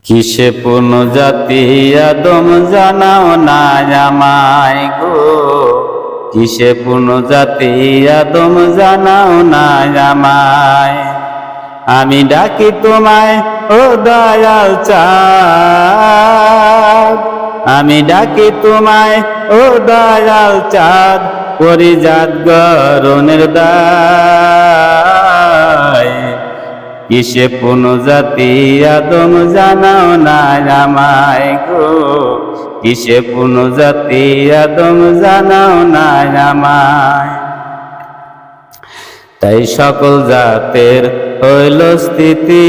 কিসে কোন জাতি আদম জানাও না আমায় গো, কিসে কোন জাতি আদম জানাও না আমায়। আমি ডাকি তোমায় ও দয়াল চাঁদ, আমি ডাকি তোমায় ও দয়াল চাঁদ, পরিজাত গরনের দায়। কিসে কোন জাতি আদম জানাও না আমায় গো, কিসে কোন জাতি আদম জানাও না আমায়। তাই সকল জাতের হইল স্থিতি,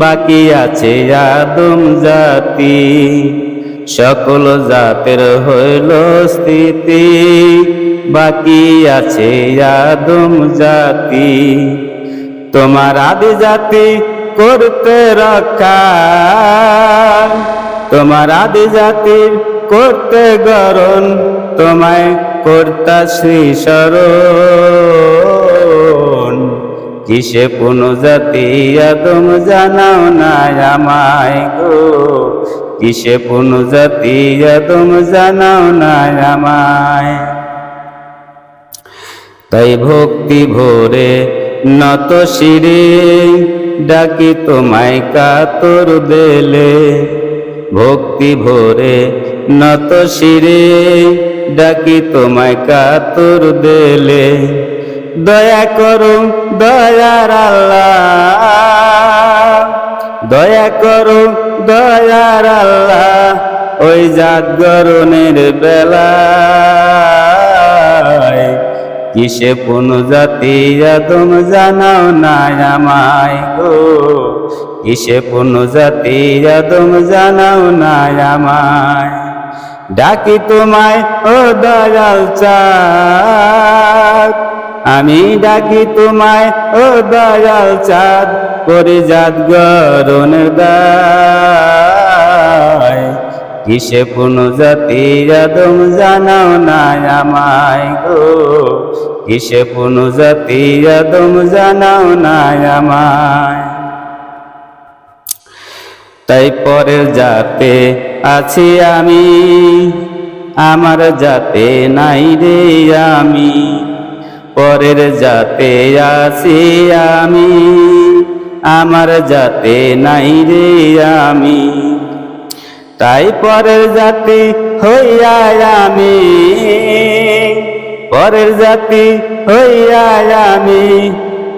বাকি আছে আদম জাতি। সকল জাতের হইল স্থিতি, বাকি আছে আদম জাতি। তোমার আদি জাতি করতে রক্ষা, তোমার আদি জাতির করতে গরণ, তোমায় করতাছি স্মরণ। কিসে কোন জাতি আদম জানাও না আমায় গো, কিসে কোন জাতি আদম জানাও না আমায়। তাই ভক্তি ভরে নত শিরে ডাকি তোমায় কাতর দেলে, ভক্তি ভরে নত শিরে ডাকি তোমায় কাতর দেলে। দয়া করো দয়ার আল্লাহ, দয়া করো দয়ার আল্লাহ, ওই জাত গরনের বেলায়। কিসে কোন জাতি আদম জানাও না আমায় গো, কিসে কোন জাতি আদম জানাও না আমায়। ডাকি তোমায় ও দয়াল চাঁদ, আমি ডাকি তোমায় ও দয়াল চাঁদ, পরিজাত গরনের দায়। কিসে কোন জাতি আদম জানাও না আমায় গো, কিসে কোন জাতি আদম জানাও না আমায়। তাই পরের জাতে আছি আমি, আমার জাতে নাই রে আমি। পরের জাতে আছি আমি, আমার জাতে নাই রে আমি। তাই পরের জাতি হইয়া আমি, পরের জাতি হইয়া আমি,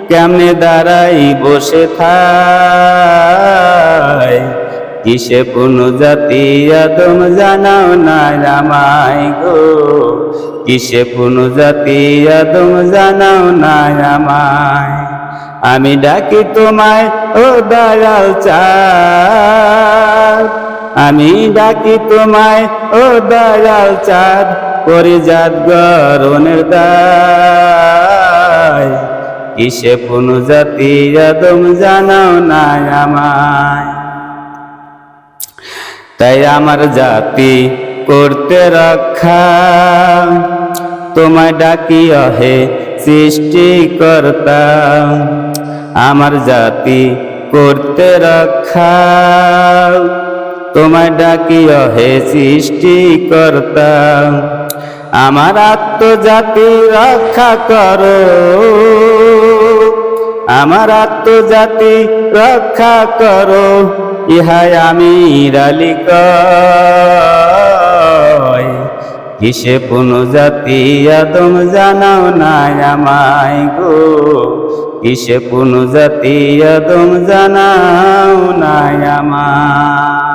কেমনে দাঁড়াই বসে থাই। কিসে কোন জাতি আদম জানাও না আমায় গো, কিসে কোন জাতি আদম জানাও না আমায়। আমি ডাকি তোমায় ও দয়াল চাঁদ, আমি ডাকি তোমায় ও দয়াল চাঁদ, পরিজাত গরনের দায়। কিসে কোন জাতি আদম জানাও না আমায়। তাই আমার জাতি করতে রক্ষা, তোমায় ডাকি হে সৃষ্টিকর্তা। আমার জাতি করতে রক্ষা, তোমায় ডাকি হে সৃষ্টিকর্তা। আমার আত্মজাতি রক্ষা করো, আমার আত্মজাতি রক্ষা করো, ইহাই আমির আলী কয়। কিসে কোন জাতি আদম জানাও না আমায় গো, কিসে কোন জাতি আদম জানাও না আমায়।